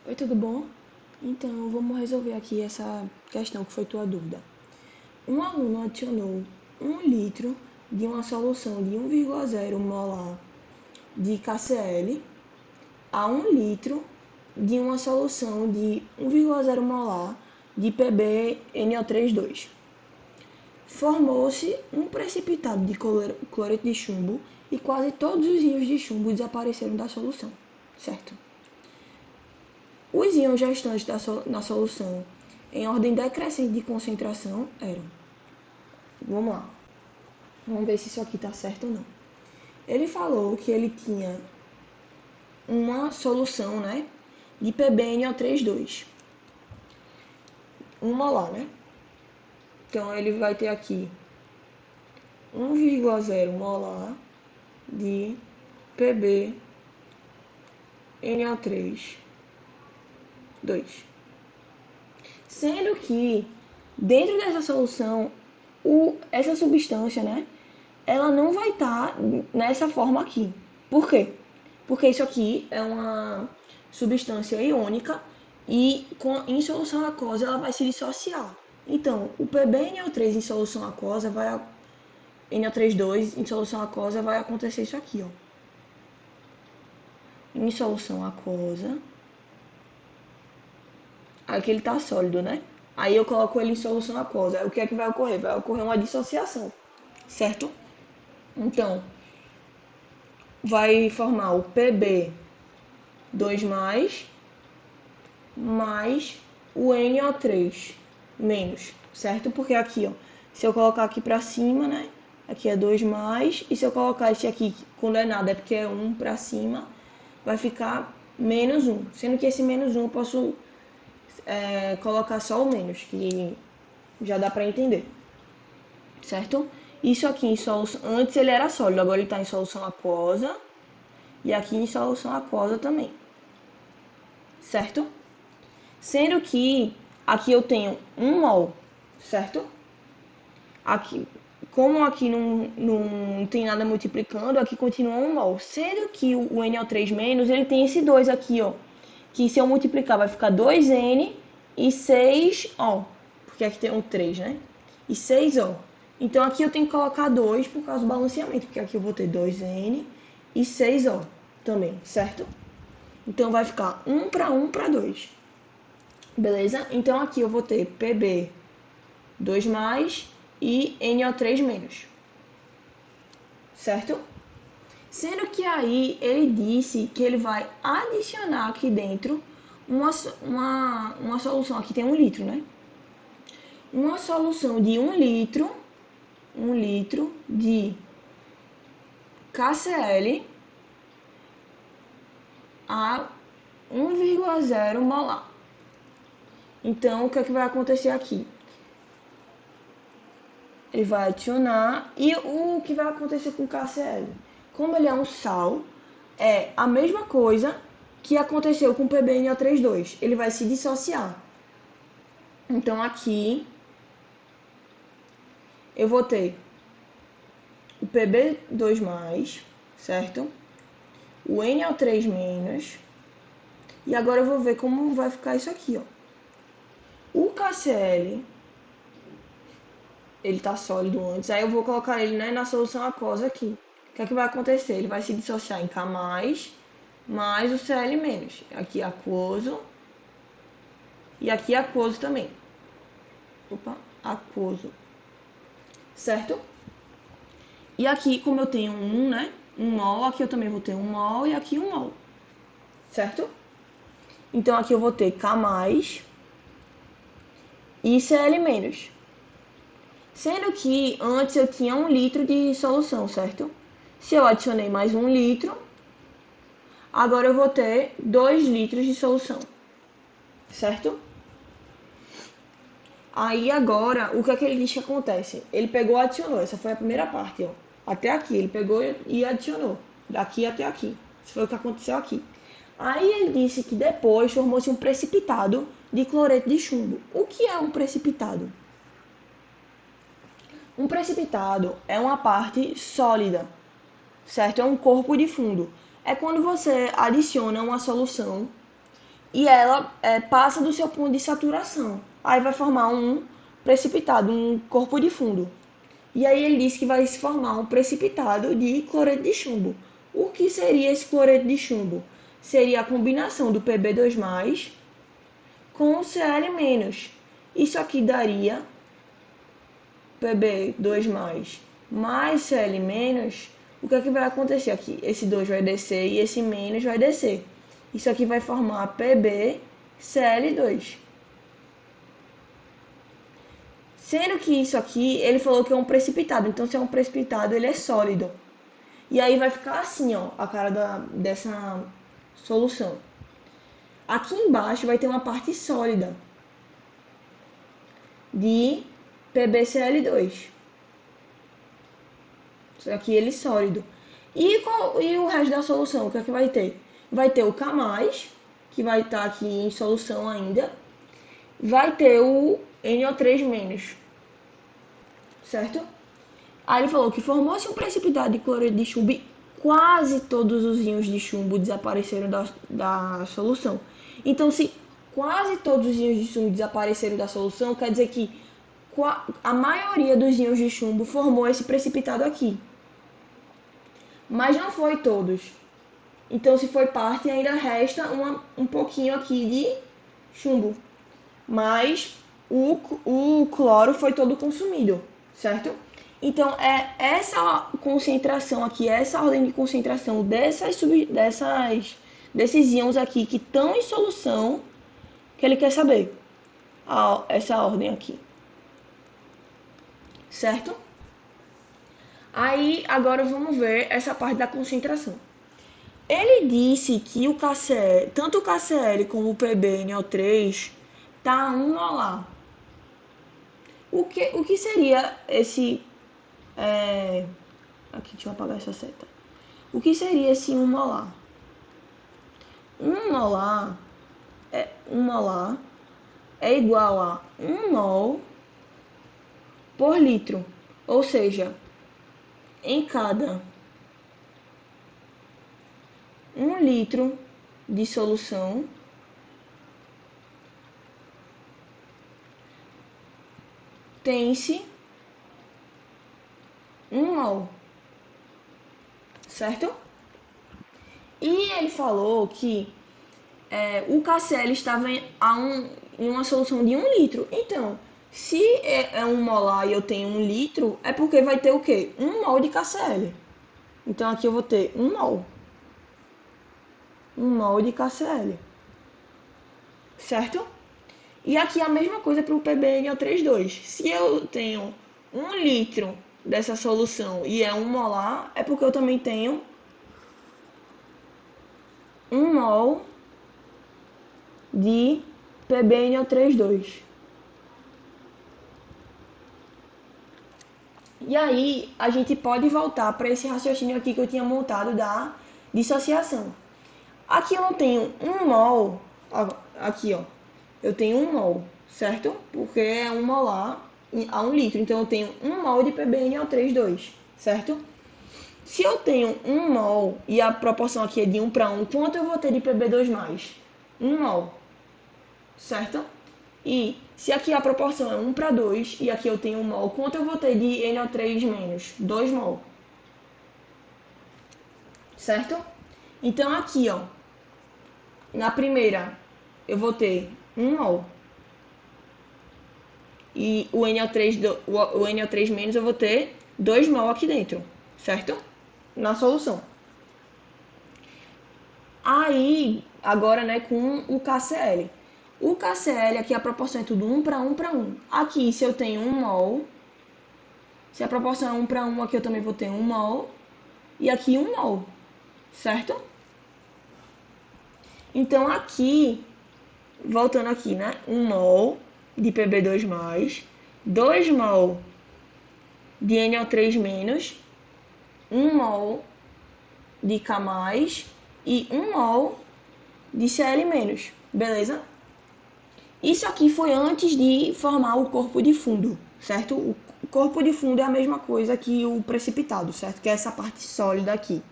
Oi, tudo bom? Então, vamos resolver aqui essa questão que foi tua dúvida. Um aluno adicionou 1 litro de uma solução de 1,0 molar de KCl a 1 litro de uma solução de 1,0 molar de PbNO32. Formou-se um precipitado de cloreto de chumbo e quase todos os íons de chumbo desapareceram da solução, certo? Os íons restantes na solução, em ordem decrescente de concentração, eram. Vamos lá. Vamos ver se isso aqui está certo ou não. Ele falou que ele tinha uma solução, né, de PbNO32. 1 molar, né? Então ele vai ter aqui 1,0 molar de PbNO3, 2. Sendo que dentro dessa solução, essa substância, né, ela não vai estar nessa forma aqui. Por quê? Porque isso aqui é uma substância iônica e em solução aquosa ela vai se dissociar. Então, o PbNO3 em solução aquosa vai NO32 em solução aquosa vai acontecer isso aqui, ó. Em solução aquosa, aqui ele tá sólido, né? Aí eu coloco ele em solução aquosa. Aí o que é que vai ocorrer? Vai ocorrer uma dissociação, certo? Então, vai formar o Pb2 mais o NO3 menos, certo? Porque aqui, ó, se eu colocar aqui para cima, né? Aqui é 2 mais, e se eu colocar esse aqui, quando é nada, é porque é 1 para cima, vai ficar menos 1. Sendo que esse menos 1 eu posso colocar só o menos, que já dá para entender, certo? Isso aqui em solução, antes ele era sólido, agora ele está em solução aquosa, e aqui em solução aquosa também, certo? Sendo que aqui eu tenho 1 mol, certo? Aqui, como aqui não tem nada multiplicando, aqui continua 1 mol. Sendo que o NO3- ele tem esse 2 aqui, ó. Que se eu multiplicar vai ficar 2N e 6O. Porque aqui tem um 3, né? E 6O. Então aqui eu tenho que colocar 2 por causa do balanceamento. Porque aqui eu vou ter 2N e 6O também, certo? Então vai ficar 1 para 1 para 2. Beleza? Então aqui eu vou ter Pb2 mais e NO3 menos. Certo? Sendo que aí ele disse que ele vai adicionar aqui dentro uma solução. Aqui tem 1 litro, né? Uma solução de 1 litro de KCl a 1,0 molar. Então, o que é que vai acontecer aqui? Ele vai adicionar e o que vai acontecer com o KCl? Como ele é um sal, é a mesma coisa que aconteceu com o PbNO32. Ele vai se dissociar. Então aqui eu vou ter o Pb2+, certo? O NO3-, e agora eu vou ver como vai ficar isso aqui, ó. O KCl, ele tá sólido antes, aí eu vou colocar ele, né, na solução aquosa aqui. O que é que vai acontecer? Ele vai se dissociar em K+, mais o Cl-. Aqui aquoso e aqui aquoso também. Opa, aquoso. Certo? E aqui, como eu tenho 1, né? 1 mol, aqui eu também vou ter 1 mol e aqui 1 mol. Certo? Então aqui eu vou ter K+, e Cl-. Sendo que antes eu tinha 1 litro de solução, certo? Se eu adicionei mais 1 litro, agora eu vou ter 2 litros de solução. Certo? Aí agora, o que é que ele diz que acontece? Ele pegou e adicionou, essa foi a primeira parte, ó. Até aqui, ele pegou e adicionou. Daqui até aqui. Isso foi o que aconteceu aqui. Aí ele disse que depois formou-se um precipitado de cloreto de chumbo. O que é um precipitado? Um precipitado é uma parte sólida, certo? É um corpo de fundo. É quando você adiciona uma solução e ela passa do seu ponto de saturação. Aí vai formar um precipitado, um corpo de fundo. E aí ele disse que vai se formar um precipitado de cloreto de chumbo. O que seria esse cloreto de chumbo? Seria a combinação do Pb2+, com o Cl-. Isso aqui daria Pb2+, mais Cl-. O que é que vai acontecer aqui? Esse 2 vai descer e esse menos vai descer. Isso aqui vai formar PbCl2. Sendo que isso aqui, ele falou que é um precipitado. Então, se é um precipitado, ele é sólido. E aí vai ficar assim, ó, a cara dessa solução. Aqui embaixo vai ter uma parte sólida de PbCl2. Isso aqui ele sólido. E o resto da solução, o que é que vai ter? Vai ter o K+, que vai estar aqui em solução ainda. Vai ter o NO3-, certo? Aí ele falou que formou-se um precipitado de cloreto de chumbo e quase todos os íons de chumbo desapareceram da solução. Então, se quase todos os íons de chumbo desapareceram da solução, quer dizer que a maioria dos íons de chumbo formou esse precipitado aqui. Mas não foi todos. Então, se foi parte, ainda resta um pouquinho aqui de chumbo. Mas o cloro foi todo consumido, certo? Então, é essa concentração aqui, essa ordem de concentração desses íons aqui que estão em solução, que ele quer saber. Essa ordem aqui. Certo? Aí, agora vamos ver essa parte da concentração. Ele disse que o KCl, tanto o KCl como o PbNO3 tá 1 molar. O que seria esse... Aqui, deixa eu apagar essa seta. O que seria esse 1 molar? 1 molar é igual a 1 mol por litro. Ou seja, em cada 1 litro de solução, tem-se 1 mol, certo? E ele falou que o KCl estava em uma solução de 1 litro. Então, se é 1 molar e eu tenho 1 litro, é porque vai ter o quê? 1 mol de KCl. Então, aqui eu vou ter 1 mol. 1 mol de KCl. Certo? E aqui a mesma coisa para o PbNO3,2. Se eu tenho 1 litro dessa solução e é 1 molar, é porque eu também tenho 1 mol de PbNO3,2. E aí, a gente pode voltar para esse raciocínio aqui que eu tinha montado da dissociação. Aqui eu não tenho 1 mol, aqui ó, eu tenho 1 mol, certo? Porque é 1 molar a 1 litro, então eu tenho 1 mol de PbNO3,2, certo? Se eu tenho 1 mol e a proporção aqui é de 1 para 1, quanto eu vou ter de Pb2+? 1 mol, certo? E se aqui a proporção é 1 para 2 e aqui eu tenho 1 mol, quanto eu vou ter de NO3-? 2 mol. Certo? Então aqui, ó, na primeira eu vou ter 1 mol. E o NO3- eu vou ter 2 mol aqui dentro, certo? Na solução. Aí, agora, né, com o KCl. O KCl aqui a proporção é tudo 1 para 1 para 1. Aqui, se eu tenho 1 mol, se a proporção é 1 para 1, aqui eu também vou ter 1 mol. E aqui 1 mol, certo? Então, aqui, voltando aqui, né? 1 mol de Pb2+, 2 mol de NO3-, 1 mol de K+, e 1 mol de Cl-, beleza? Isso aqui foi antes de formar o corpo de fundo, certo? O corpo de fundo é a mesma coisa que o precipitado, certo? Que é essa parte sólida aqui.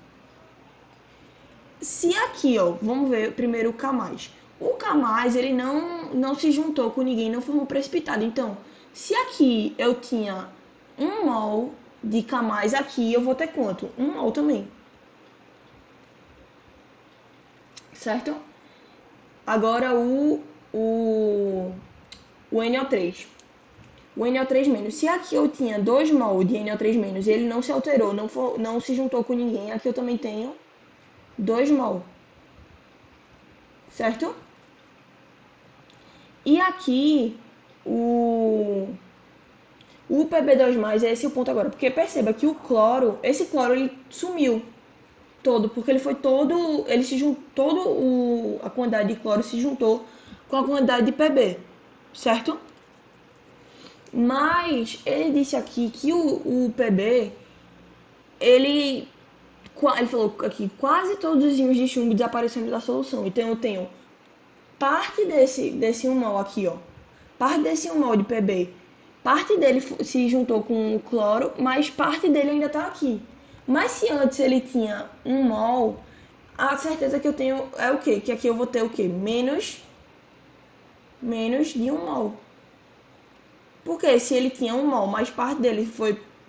Se aqui, ó, vamos ver primeiro o K+. O K+, ele não se juntou com ninguém, não formou precipitado. Então, se aqui eu tinha 1 mol de K+, aqui eu vou ter quanto? 1 mol também. Certo? Agora o NO3. O NO3-, se aqui eu tinha 2 mol de NO3- e ele não se alterou, não se juntou com ninguém, aqui eu também tenho 2 mol. Certo? E aqui o Pb2+, é esse o ponto agora, porque perceba que o cloro, esse cloro ele sumiu todo, porque ele foi todo, ele se juntou, a quantidade de cloro se juntou com a quantidade de Pb, certo? Mas ele disse aqui que o Pb, ele falou aqui, quase todos os íons de chumbo desaparecendo da solução. Então eu tenho parte desse 1 mol aqui, ó. Parte desse 1 mol de Pb, parte dele se juntou com o cloro, mas parte dele ainda tá aqui. Mas se antes ele tinha 1 mol, a certeza que eu tenho é o quê? Que aqui eu vou ter o quê? Menos de 1 mol. Porque se ele tinha 1 mol, mas parte dele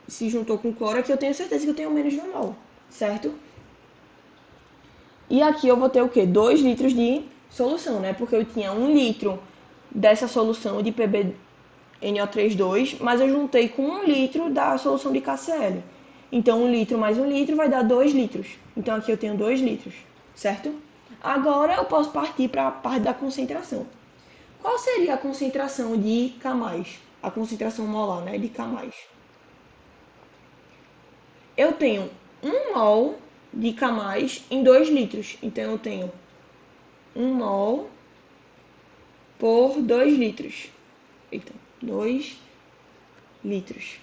se juntou com cloro, aqui eu tenho certeza que eu tenho menos de 1 mol, certo? E aqui eu vou ter o quê? 2 litros de solução, né? Porque eu tinha 1 litro dessa solução de PbNO32, mas eu juntei com 1 litro da solução de KCl. Então 1 litro mais 1 litro vai dar 2 litros. Então aqui eu tenho 2 litros, certo? Agora eu posso partir para a parte da concentração. Qual seria a concentração de K+? A concentração molar, né, de K+. Eu tenho 1 mol de K+, em 2 litros. Então eu tenho 1 mol por 2 litros. Eita, 2 litros.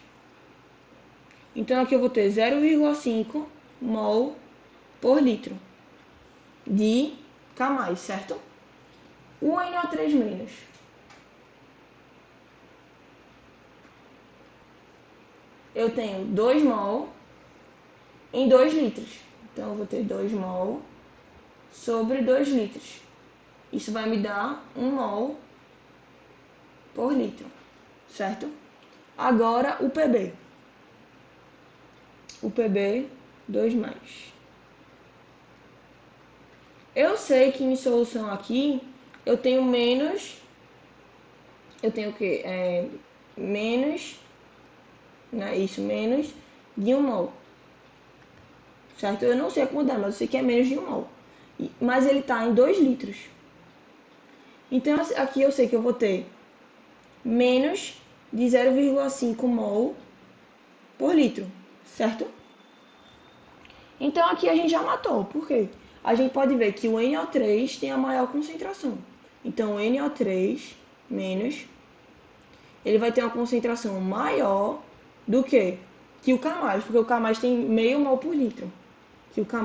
Então aqui eu vou ter 0,5 mol por litro de K+, certo? O NO3-, eu tenho 2 mol em 2 litros. Então eu vou ter 2 mol sobre 2 litros. Isso vai me dar 1 mol por litro, certo? Agora o Pb. O Pb 2+. Eu sei que em solução aqui eu tenho eu tenho o quê? Menos, né? Isso, menos de 1 mol. Certo? Eu não sei a quantidade, mas eu sei que é menos de 1 mol. Mas ele está em 2 litros. Então aqui eu sei que eu vou ter menos de 0,5 mol por litro, certo? Então aqui a gente já matou. Por quê? A gente pode ver que o NO3 tem a maior concentração. Então o NO3 menos, ele vai ter uma concentração maior do que o K+, porque o K+, tem meio mol por litro. Que o K+.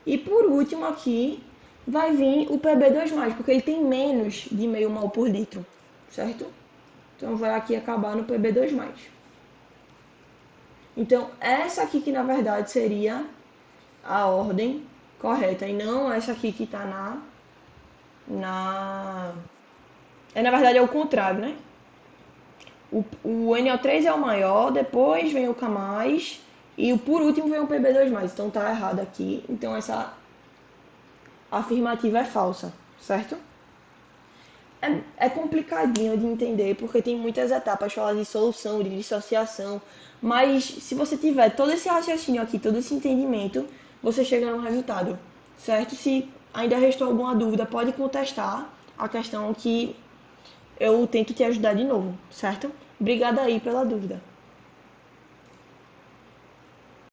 E por último aqui vai vir o Pb2+, porque ele tem menos de meio mol por litro, certo? Então vai aqui acabar no Pb2+. Então essa aqui que na verdade seria a ordem correta, e não essa aqui que está na verdade é o contrário, né? O NO3 é o maior, depois vem o K+, e por último vem o Pb2+. Então tá errado aqui. Então essa afirmativa é falsa, certo? É complicadinho de entender, porque tem muitas etapas, falar de solução, de dissociação, mas se você tiver todo esse raciocínio aqui, todo esse entendimento, você chega no resultado, certo? Se ainda restou alguma dúvida, pode contestar a questão que eu tento te ajudar de novo, certo? Obrigada aí pela dúvida.